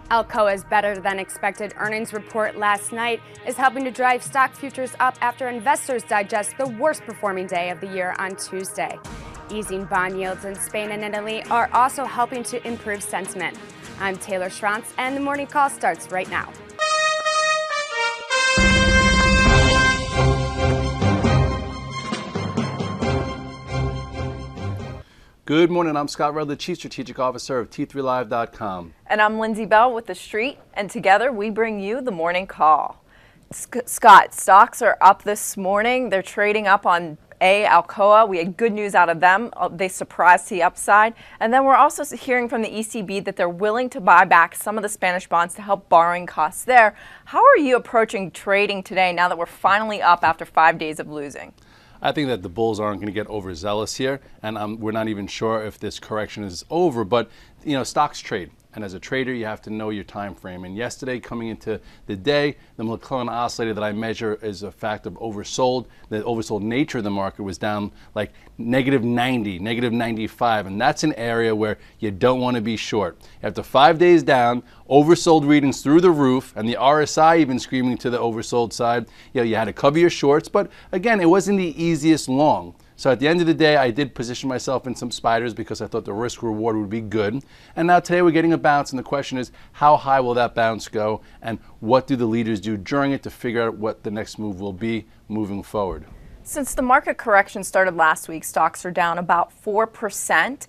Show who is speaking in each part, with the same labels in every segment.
Speaker 1: Alcoa's better-than-expected earnings report last night is helping to drive stock futures up after investors digest the worst-performing day of the year on Tuesday. Easing bond yields in Spain and Italy are also helping to improve sentiment. I'm Taylor Schrantz, and the morning call starts right now.
Speaker 2: Good morning, I'm Scott Redler, Chief Strategic Officer of T3Live.com.
Speaker 3: And I'm Lindsey Bell with theStreet, and together we bring you the morning call. Scott, stocks are up this morning. They're trading up on Alcoa. We had good news out of them. They surprised to the upside. And then we're also hearing from the ECB that they're willing to buy back some of the Spanish bonds to help borrowing costs there. How are you approaching trading today now that we're finally up after 5 days of losing?
Speaker 2: I think that the bulls aren't going to get overzealous here, and we're not even sure if this correction is over, but stocks trade. And as a trader, you have to know your time frame. And yesterday, coming into the day, the McClellan oscillator that I measure is a fact of oversold. The oversold nature of the market was down like -90, -95. And that's an area where you don't want to be short. After 5 days down, oversold readings through the roof, and the RSI even screaming to the oversold side, you had to cover your shorts. But again, it wasn't the easiest long. So at the end of the day, I did position myself in some spiders because I thought the risk reward would be good. And now today we're getting a bounce, and the question is, how high will that bounce go, and what do the leaders do during it to figure out what the next move will be moving forward?
Speaker 3: Since the market correction started last week, stocks are down about 4%.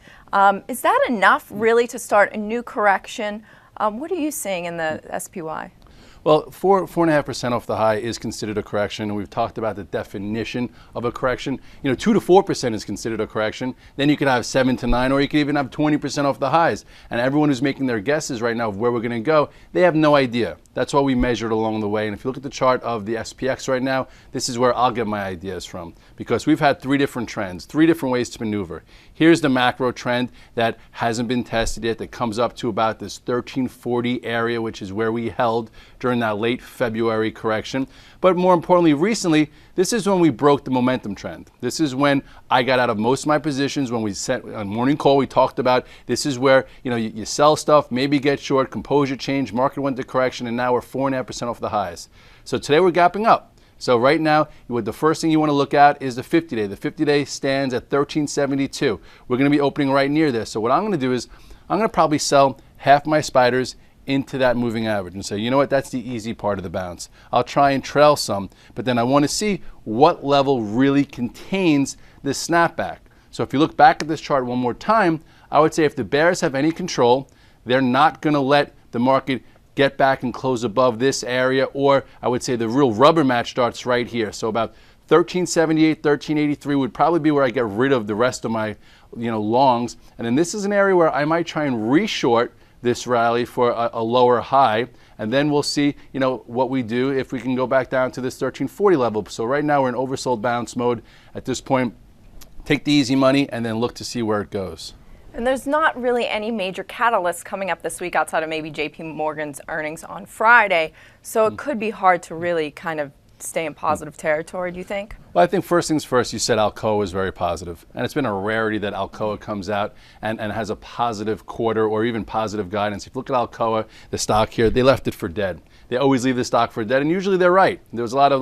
Speaker 3: Is that enough really to start a new correction? What are you seeing in the SPY?
Speaker 2: Well, 4.5% off the high is considered a correction, and we've talked about the definition of a correction. 2 to 4% is considered a correction. Then you could have 7 to 9, or you could even have 20% off the highs. And everyone who's making their guesses right now of where we're going to go, they have no idea. That's why we measured along the way. And if you look at the chart of the SPX right now, this is where I'll get my ideas from, because we've had 3 different trends, 3 different ways to maneuver. Here's the macro trend that hasn't been tested yet, that comes up to about this 1340 area, which is where we held during that late February correction. But more importantly, recently, this is when we broke the momentum trend. This is when I got out of most of my positions. When we set on morning call, we talked about this is where you sell stuff, maybe get short, composure change, market went to correction, and now we're 4.5% off the highs. So today we're gapping up. So right now, the first thing you want to look at is the 50-day. The 50-day stands at 1372. We're going to be opening right near this. So what I'm going to do is I'm going to probably sell half my spiders into that moving average and say, you know what, that's the easy part of the bounce. I'll try and trail some, but then I want to see what level really contains this snapback. So if you look back at this chart one more time, I would say if the bears have any control, they're not going to let the market get back and close above this area, or I would say the real rubber match starts right here. So about 1378, 1383 would probably be where I get rid of the rest of my longs. And then this is an area where I might try and reshort this rally for a lower high, and then we'll see what we do if we can go back down to this 1340 level. So right now we're in oversold bounce mode. At this point, take the easy money and then look to see where it goes.
Speaker 3: And there's not really any major catalysts coming up this week outside of maybe JP Morgan's earnings on Friday, so it could be hard to really kind of stay in positive territory, do you think?
Speaker 2: Well, I think first things first, you said Alcoa was very positive. And it's been a rarity that Alcoa comes out and has a positive quarter or even positive guidance. If you look at Alcoa, the stock here, they left it for dead. They always leave the stock for dead, and usually they're right. There was a lot of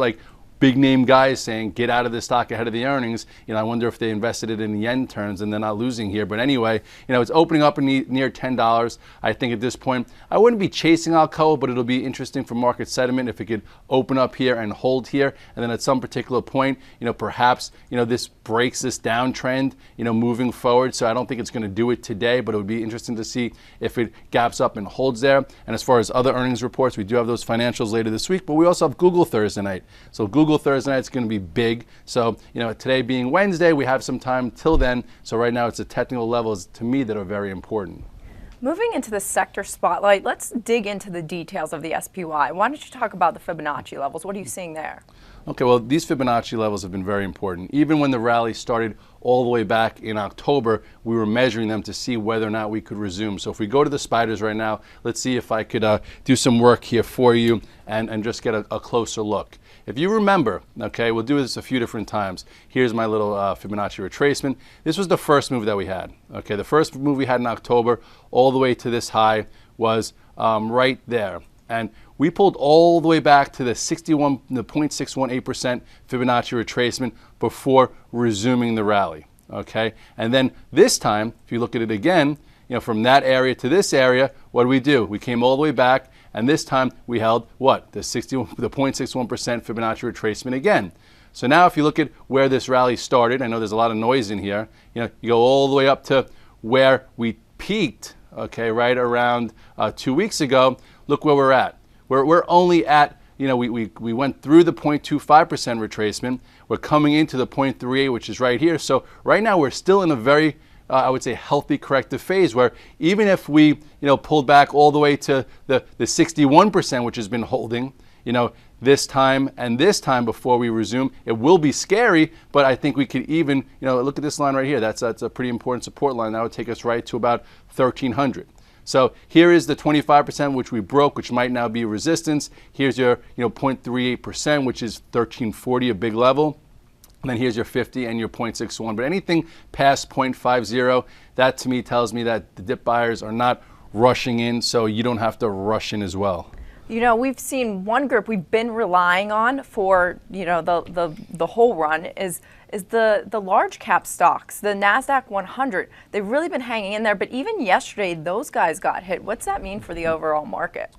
Speaker 2: big name guys saying get out of the stock ahead of the earnings. I wonder if they invested it in yen terms and they're not losing here. But anyway, it's opening up near $10. I think at this point, I wouldn't be chasing Alcoa, but it'll be interesting for market sentiment if it could open up here and hold here. And then at some particular point, perhaps, this breaks this downtrend, moving forward. So I don't think it's going to do it today, but it would be interesting to see if it gaps up and holds there. And as far as other earnings reports, we do have those financials later this week, but we also have Google Thursday night. So Google Thursday night is going to be big. So, today being Wednesday, we have some time till then. So right now it's the technical levels to me that are very important.
Speaker 3: Moving into the sector spotlight, let's dig into the details of the SPY. Why don't you talk about the Fibonacci levels? What are you seeing there?
Speaker 2: Okay, well, these Fibonacci levels have been very important. Even when the rally started all the way back in October, we were measuring them to see whether or not we could resume. So if we go to the spiders right now, let's see if I could do some work here for you and just get a closer look. If you remember, okay, we'll do this a few different times. Here's my little Fibonacci retracement. This was the first move that we had. Okay, the first move we had in October all the way to this high was right there. And we pulled all the way back to the 0.618% Fibonacci retracement before resuming the rally. Okay, and then this time, if you look at it again, from that area to this area, what do? We came all the way back, and this time we held what? The 0.61% Fibonacci retracement again. So now if you look at where this rally started, I know there's a lot of noise in here, you go all the way up to where we peaked, okay, right around 2 weeks ago. Look where we're at. We're only at, we went through the 0.25% retracement. We're coming into the 0.38, which is right here. So right now we're still in a very, I would say, healthy corrective phase where even if we, pulled back all the way to the 61%, which has been holding, this time and this time before we resume, it will be scary, but I think we could even, look at this line right here. That's a pretty important support line. That would take us right to about 1,300. So here is the 25%, which we broke, which might now be resistance. Here's your 0.38%, which is 1340, a big level. And then here's your 50 and your 0.61. But anything past 0.50, that to me tells me that the dip buyers are not rushing in, so you don't have to rush in as well.
Speaker 3: We've seen one group we've been relying on for, the whole run is the large cap stocks, the NASDAQ 100. They've really been hanging in there, but even yesterday, those guys got hit. What's that mean for the overall market?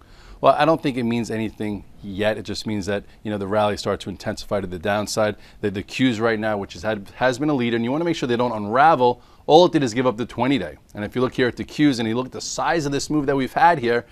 Speaker 2: Well, I don't think it means anything yet. It just means that, the rally starts to intensify to the downside. The Qs right now, which has been a leader, and you want to make sure they don't unravel. All it did is give up the 20-day. And if you look here at the Qs and you look at the size of this move that we've had here,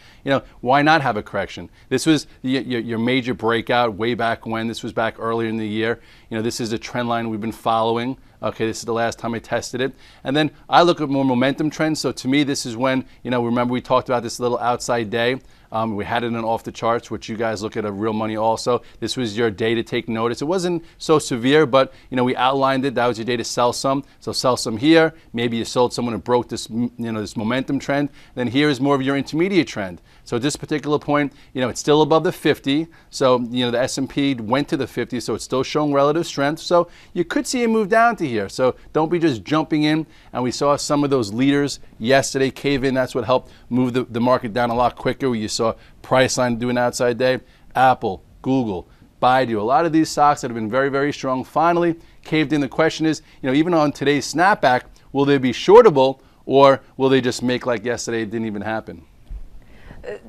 Speaker 2: why not have a correction? This was your major breakout way back when. This was back earlier in the year. This is a trend line we've been following. Okay, this is the last time I tested it. And then I look at more momentum trends. So to me, this is when, remember we talked about this little outside day. We had it in off the charts, which you guys look at a real money also. This was your day to take notice. It wasn't so severe, but we outlined it. That was your day to sell some. So sell some here. Maybe you sold someone and broke this, this momentum trend. Then here is more of your intermediate trend. So at this particular point, it's still above the 50. So the S&P went to the 50, so it's still showing relative strength. So you could see it move down to here. So don't be just jumping in. And we saw some of those leaders yesterday cave in. That's what helped move the market down a lot quicker. Where you saw Priceline do an outside day. Apple, Google, Baidu, a lot of these stocks that have been very, very strong finally caved in. The question is, even on today's snapback, will they be shortable or will they just make like yesterday it didn't even happen?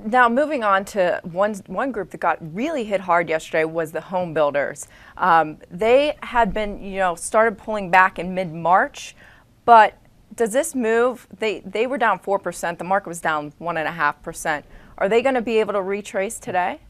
Speaker 3: Now, moving on to one group that got really hit hard yesterday was the home builders. They had been, started pulling back in mid-March, but does this move, they were down 4%, the market was down 1.5%. Are they going to be able to retrace today?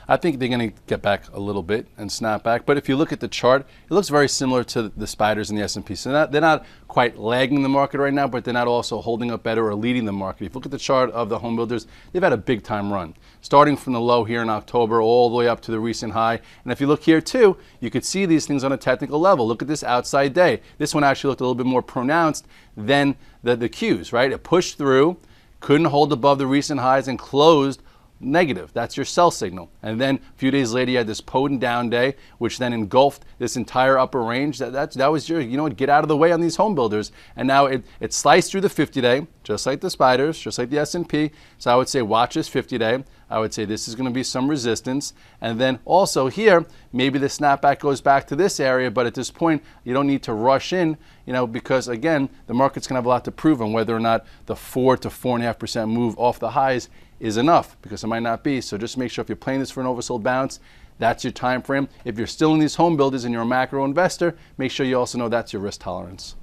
Speaker 2: I think they're going to get back a little bit and snap back. But if you look at the chart, it looks very similar to the spiders in the S&P. So they're not quite lagging the market right now, but they're not also holding up better or leading the market. If you look at the chart of the home builders, they've had a big time run, starting from the low here in October all the way up to the recent high. And if you look here too, you could see these things on a technical level. Look at this outside day. This one actually looked a little bit more pronounced than the Qs, right? It pushed through, couldn't hold above the recent highs and closed negative. That's your sell signal. And then a few days later, you had this potent down day, which then engulfed this entire upper range. That was your, get out of the way on these home builders. And now it sliced through the 50-day, just like the spiders, just like the S&P. So I would say watch this 50-day. I would say this is going to be some resistance. And then also here, maybe the snapback goes back to this area, but at this point, you don't need to rush in, because again, the market's going to have a lot to prove on whether or not the 4 to 4.5% move off the highs is enough, because it might not be. So just make sure if you're playing this for an oversold bounce, that's your time frame. If you're still in these home builders and you're a macro investor, make sure you also know that's your risk tolerance.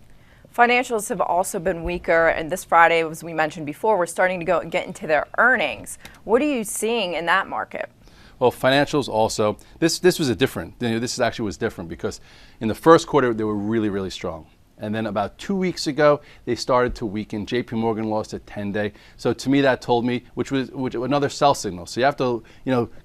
Speaker 3: Financials have also been weaker, and this Friday, as we mentioned before, we're starting to go and get into their earnings. What are you seeing in that market?
Speaker 2: Well, financials also, this was a different, this actually was different because in the first quarter, they were really, really strong. And then about 2 weeks ago, they started to weaken. JP Morgan lost a 10-day. So to me, that told me, which was another sell signal. So you have to,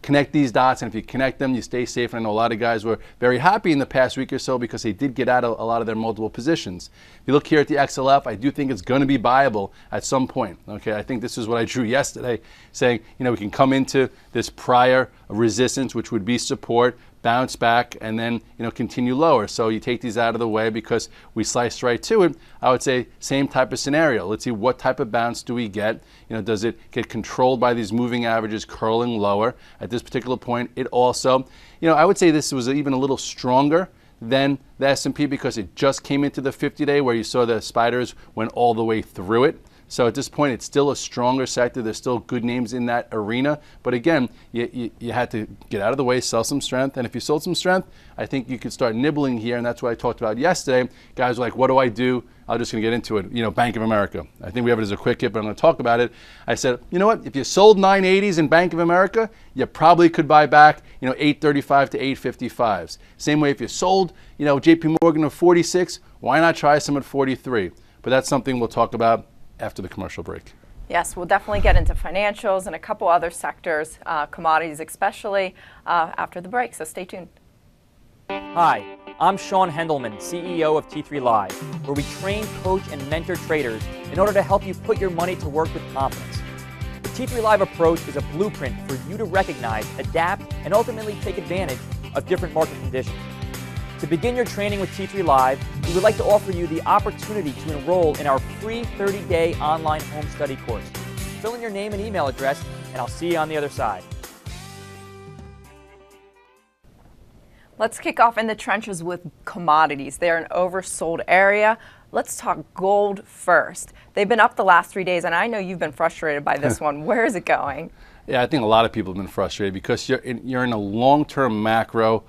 Speaker 2: connect these dots. And if you connect them, you stay safe. And I know a lot of guys were very happy in the past week or so because they did get out of a lot of their multiple positions. If you look here at the XLF, I do think it's going to be buyable at some point. Okay, I think this is what I drew yesterday, saying, we can come into this prior resistance, which would be support, bounce back, and then continue lower. So you take these out of the way because we sliced right to it. I would say same type of scenario. Let's see what type of bounce do we get. Does it get controlled by these moving averages curling lower? At this particular point, it also, I would say this was even a little stronger than the S&P because it just came into the 50-day where you saw the spiders went all the way through it. So at this point, it's still a stronger sector. There's still good names in that arena. But again, you had to get out of the way, sell some strength. And if you sold some strength, I think you could start nibbling here. And that's what I talked about yesterday. Guys were like, what do I do? I'm just going to get into it. Bank of America. I think we have it as a quick hit, but I'm going to talk about it. I said, you know what? If you sold 980s in Bank of America, you probably could buy back, 835 to 855s. Same way if you sold, JP Morgan at 46, why not try some at 43? But that's something we'll talk about after the commercial break.
Speaker 3: Yes, we'll definitely get into financials and a couple other sectors, commodities especially, after the break, so stay tuned.
Speaker 4: Hi, I'm Sean Hendelman, CEO of T3 Live, where we train, coach, and mentor traders in order to help you put your money to work with confidence. The T3 Live approach is a blueprint for you to recognize, adapt, and ultimately take advantage of different market conditions. To begin your training with T3 Live, we would like to offer you the opportunity to enroll in our free 30-day online home study course. Fill in your name and email address, and I'll see you on the other side.
Speaker 3: Let's kick off in the trenches with commodities. They're an oversold area. Let's talk gold first. They've been up the last 3 days, and I know you've been frustrated by this one. Where is it going?
Speaker 2: Yeah, I think a lot of people have been frustrated because you're in a long-term macro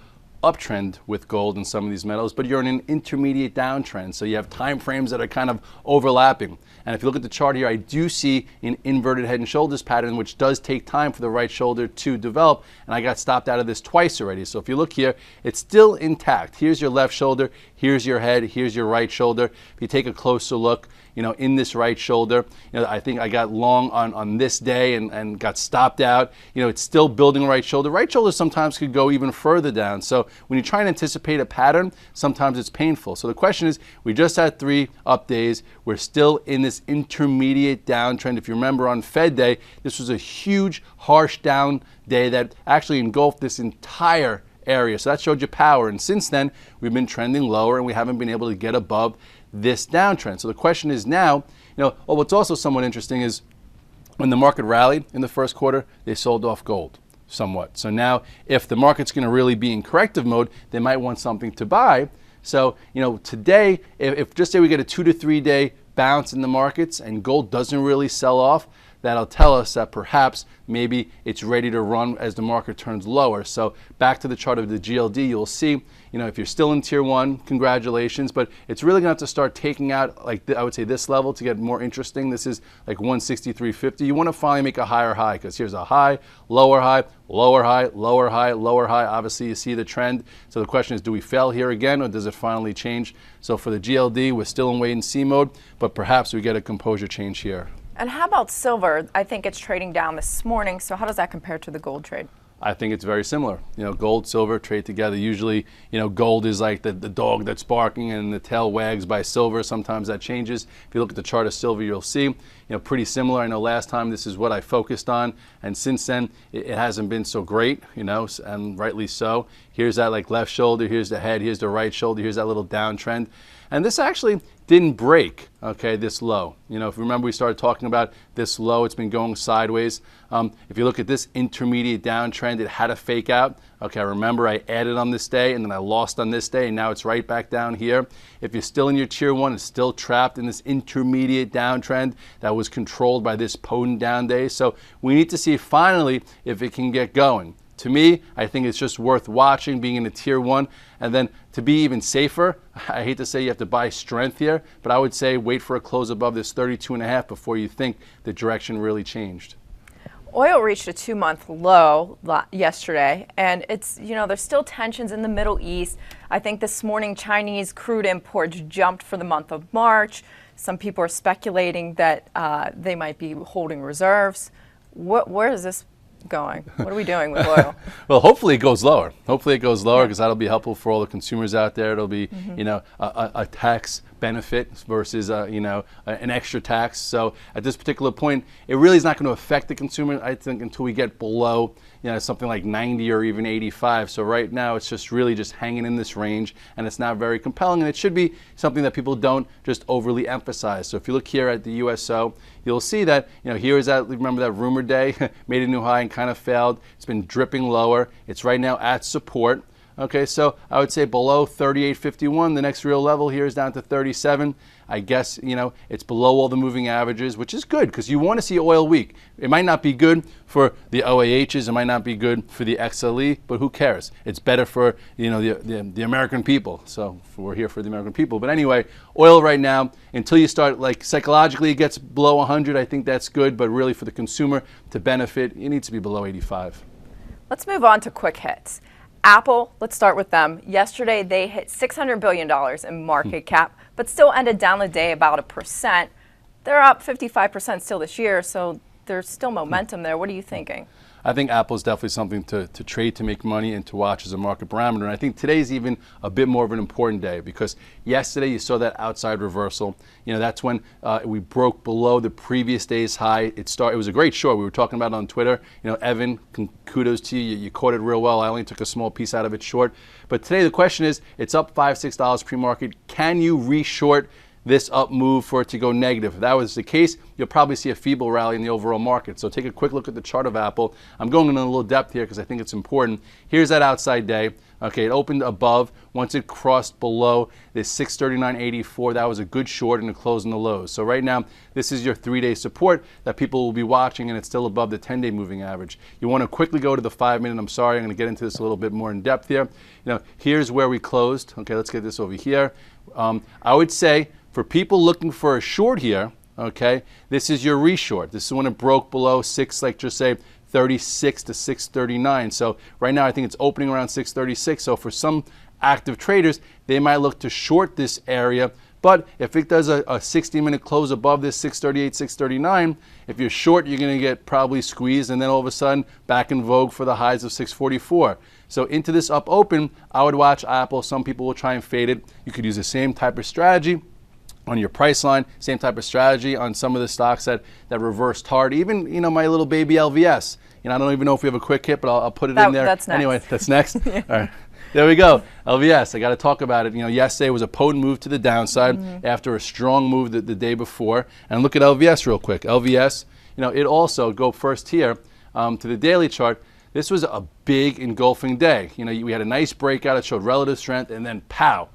Speaker 2: uptrend with gold and some of these metals, but you're in an intermediate downtrend. So you have time frames that are kind of overlapping. And if you look at the chart here, I do see an inverted head and shoulders pattern, which does take time for the right shoulder to develop. And I got stopped out of this twice already. So if you look here, it's still intact. Here's your left shoulder, here's your head, here's your right shoulder. If you take a closer look, in this right shoulder, I think I got long on this day and got stopped out. It's still building right shoulder. Right shoulder sometimes could go even further down. So when you try and anticipate a pattern, sometimes it's painful. So the question is, we just had 3 up days. We're still in this intermediate downtrend. If you remember on Fed Day, this was a huge, harsh down day that actually engulfed this entire area. So that showed you power. And since then, we've been trending lower and we haven't been able to get above this downtrend. So the question is now, what's also somewhat interesting is when the market rallied in the first quarter, they sold off gold somewhat. So now if the market's going to really be in corrective mode, they might want something to buy. So, today, if just say we get a 2 to 3 day bounce in the markets and gold doesn't really sell off, that'll tell us that perhaps maybe it's ready to run as the market turns lower. So back to the chart of the GLD, you'll see, if you're still in tier 1, congratulations, but it's really going to have to start taking out, I would say this level to get more interesting. This is like 163.50. You want to finally make a higher high because here's a high, lower high, lower high, lower high, lower high. Obviously, you see the trend. So the question is, do we fail here again or does it finally change? So for the GLD, we're still in wait and see mode, but perhaps we get a composure change here.
Speaker 3: And how about silver? I think it's trading down this morning. So how does that compare to the gold trade?
Speaker 2: I think it's very similar. Gold, silver trade together. Usually, gold is like the dog that's barking and the tail wags by silver. Sometimes that changes. If you look at the chart of silver, you'll see, pretty similar. I know last time this is what I focused on, and since then it hasn't been so great, and rightly so. Here's that like left shoulder, here's the head, here's the right shoulder, here's that little downtrend. And this actually didn't break, this low. If you remember, we started talking about this low. It's been going sideways. If you look at this intermediate downtrend, it had a fake out. Okay, remember I added on this day and then I lost on this day and now it's right back down here. If you're still in your tier 1, it's still trapped in this intermediate downtrend that was controlled by this potent down day. So we need to see finally if it can get going. To me, I think it's just worth watching, being in a tier 1. And then to be even safer, I hate to say you have to buy strength here, but I would say wait for a close above this 32.5 before you think the direction really changed.
Speaker 3: Oil reached a 2-month low yesterday, and it's, there's still tensions in the Middle East. I think this morning Chinese crude imports jumped for the month of March. Some people are speculating that they might be holding reserves. Where is this going? What are we doing with oil?
Speaker 2: Well, hopefully it goes lower. Hopefully it goes lower because that'll be helpful for all the consumers out there. It'll be, a tax benefit versus, an extra tax. So at this particular point, it really is not going to affect the consumer, I think, until we get below, something like 90 or even 85. So right now, it's just really just hanging in this range, and it's not very compelling. And it should be something that people don't just overly emphasize. So if you look here at the USO, you'll see that, here is that, remember that rumor day, made a new high and kind of failed. It's been dripping lower. It's right now at support. Okay, so I would say below 38.51. The next real level here is down to 37. I guess, it's below all the moving averages, which is good because you want to see oil weak. It might not be good for the OAHs. It might not be good for the XLE, but who cares? It's better for, the American people. So we're here for the American people. But anyway, oil right now, until you start, psychologically it gets below 100, I think that's good. But really for the consumer to benefit, it needs to be below 85.
Speaker 3: Let's move on to quick hits. Apple, let's start with them. Yesterday, they hit $600 billion in market cap, but still ended down the day about 1%. They're up 55% still this year, so there's still momentum there. What are you thinking?
Speaker 2: I think Apple is definitely something to trade, to make money, and to watch as a market parameter. And I think today's even a bit more of an important day because yesterday you saw that outside reversal. That's when we broke below the previous day's high. It was a great short. We were talking about it on Twitter. Evan, kudos to you. You caught it real well. I only took a small piece out of it short. But today the question is, it's up $5, $6 pre-market. Can you re-short this up move for it to go negative? If that was the case, you'll probably see a feeble rally in the overall market. So take a quick look at the chart of Apple. I'm going into a little depth here because I think it's important. Here's that outside day. Okay, it opened above. Once it crossed below this 639.84, that was a good short and it closed in the lows. So right now, this is your 3-day support that people will be watching, and it's still above the 10-day moving average. You want to quickly go to the 5-minute. I'm sorry, I'm going to get into this a little bit more in depth here. Here's where we closed. Okay, let's get this over here. I would say, for people looking for a short here, okay, this is your reshort. This is when it broke below 36 to 639. So right now I think it's opening around 636. So for some active traders, they might look to short this area. But if it does a 60-minute close above this 638, 639, if you're short, you're going to get probably squeezed, and then all of a sudden back in vogue for the highs of 644. So into this up open, I would watch Apple. Some people will try and fade it. You could use the same type of strategy on your price line, same type of strategy on some of the stocks that reversed hard. Even, my little baby LVS. I don't even know if we have a quick hit, but I'll put it in there.
Speaker 3: That's next.
Speaker 2: Anyway, that's next? Yeah. All right. There we go. LVS, I got to talk about it. Yesterday was a potent move to the downside after a strong move the day before. And look at LVS real quick. LVS, it also, go first here to the daily chart. This was a big engulfing day. We had a nice breakout. It showed relative strength, and then pow,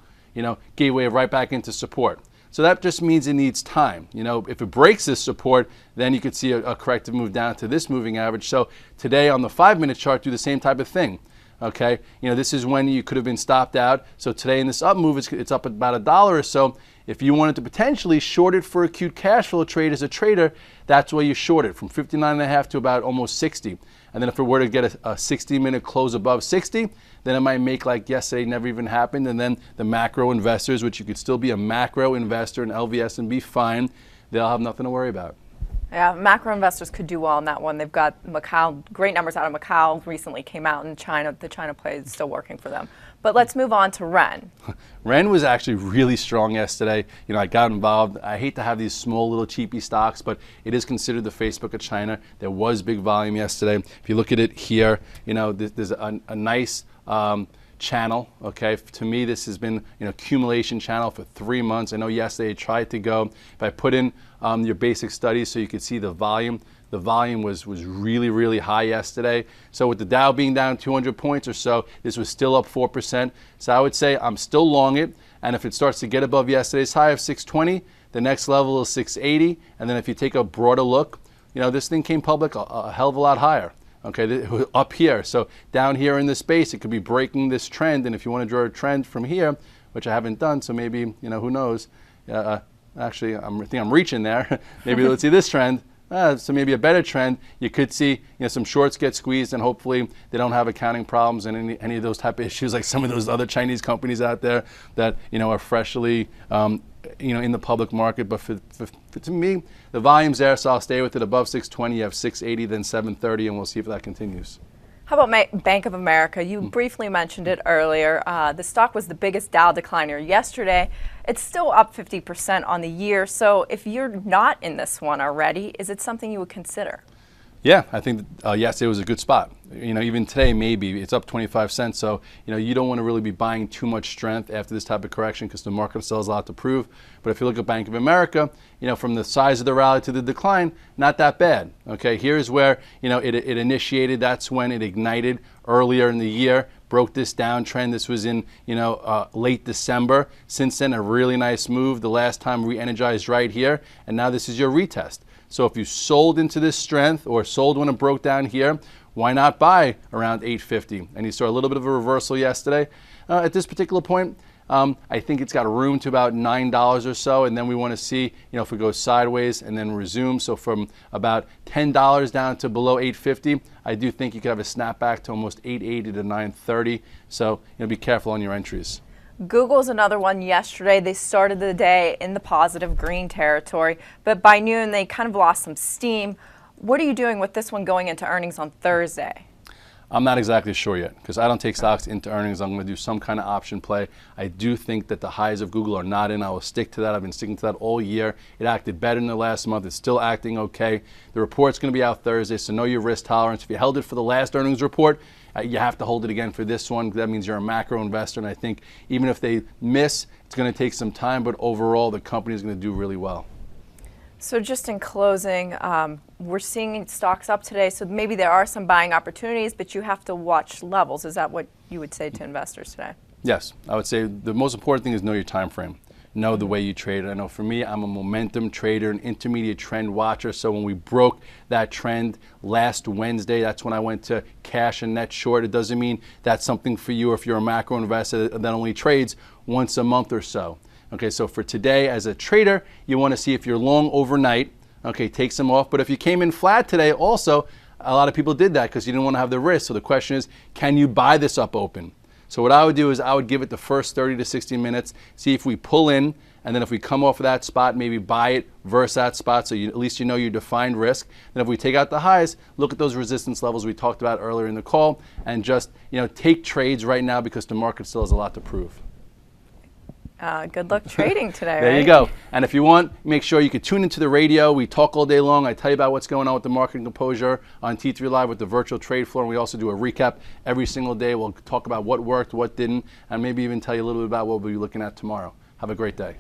Speaker 2: gave way right back into support. So that just means it needs time. If it breaks this support, then you could see a corrective move down to this moving average. So today on the 5-minute chart, do the same type of thing. Okay, this is when you could have been stopped out. So today in this up move, it's up about $1 or so. If you wanted to potentially short it for acute cash flow trade as a trader, that's where you short it, from 59.5 to about almost 60. And then if it were to get a 60-minute close above 60, then it might make like yesterday never even happened. And then the macro investors, which you could still be a macro investor in LVS and be fine, they'll have nothing to worry about.
Speaker 3: Yeah, macro investors could do well on that one. They've got Macau, great numbers out of Macau recently came out in China. The China play is still working for them. But let's move on to Ren.
Speaker 2: Ren was actually really strong yesterday. I got involved. I hate to have these small little cheapy stocks, but it is considered the Facebook of China. There was big volume yesterday. If you look at it here, there's a nice channel. Okay, to me this has been accumulation channel for 3 months. I know yesterday I tried to go. If I put in your basic studies so you could see the volume was really, really high yesterday. So with the Dow being down 200 points or so, this was still up 4%. So I would say I'm still long it. And if it starts to get above yesterday's high of 620, the next level is 680. And then if you take a broader look, this thing came public a hell of a lot higher. Okay, up here. So down here in this space, it could be breaking this trend. And if you want to draw a trend from here, which I haven't done, so maybe, who knows? Actually, I think I'm reaching there. Maybe let's see this trend. So maybe a better trend. You could see some shorts get squeezed, and hopefully they don't have accounting problems and any of those type of issues like some of those other Chinese companies out there that are freshly in the public market. But to me, the volume's there, so I'll stay with it. Above 620, you have 680, then 730, and we'll see if that continues.
Speaker 3: How about Bank of America? You briefly mentioned it earlier. The stock was the biggest Dow decliner yesterday. It's still up 50% on the year. So if you're not in this one already, is it something you would consider?
Speaker 2: Yeah, I think yesterday was a good spot. Even today, maybe it's up 25 cents. So, you don't want to really be buying too much strength after this type of correction because the market still has a lot to prove. But if you look at Bank of America, from the size of the rally to the decline, not that bad. Okay, here's where, it initiated. That's when it ignited earlier in the year, broke this downtrend. This was in, late December. Since then, a really nice move. The last time re-energized right here. And now this is your retest. So if you sold into this strength or sold when it broke down here, why not buy around 850? And you saw a little bit of a reversal yesterday. At this particular point, I think it's got room to about $9 or so, and then we want to see, if it goes sideways and then resume. So from about $10 down to below 850, I do think you could have a snapback to almost 880 to 930. So be careful on your entries.
Speaker 3: Google's another one yesterday. They started the day in the positive green territory, but by noon they kind of lost some steam. What are you doing with this one going into earnings on Thursday?
Speaker 2: I'm not exactly sure yet because I don't take stocks into earnings. I'm going to do some kind of option play. I do think that the highs of Google are not in. I will stick to that. I've been sticking to that all year. It acted better in the last month. It's still acting okay. The report's going to be out Thursday, so know your risk tolerance. If you held it for the last earnings report, you have to hold it again for this one. That means you're a macro investor, and I think even if they miss, it's going to take some time, but overall the company is going to do really well.
Speaker 3: So just in closing, we're seeing stocks up today, so maybe there are some buying opportunities, but you have to watch levels. Is that what you would say to investors today?
Speaker 2: Yes, I would say the most important thing is know your time frame. Know the way you trade. I know for me, I'm a momentum trader, an intermediate trend watcher. So when we broke that trend last Wednesday, that's when I went to cash and net short. It doesn't mean that's something for you if you're a macro investor that only trades once a month or so. Okay, so for today, as a trader, you want to see if you're long overnight. Okay, take some off. But if you came in flat today, also, a lot of people did that because you didn't want to have the risk. So the question is, can you buy this up open? So what I would do is I would give it the first 30 to 60 minutes, see if we pull in, and then if we come off of that spot, maybe buy it versus that spot so at least you know your defined risk. Then if we take out the highs, look at those resistance levels we talked about earlier in the call and just take trades right now because the market still has a lot to prove.
Speaker 3: Good luck trading today,
Speaker 2: There you go. And if you want, make sure you can tune into the radio. We talk all day long. I tell you about what's going on with the market composure on T3 Live with the virtual trade floor. And we also do a recap every single day. We'll talk about what worked, what didn't, and maybe even tell you a little bit about what we'll be looking at tomorrow. Have a great day.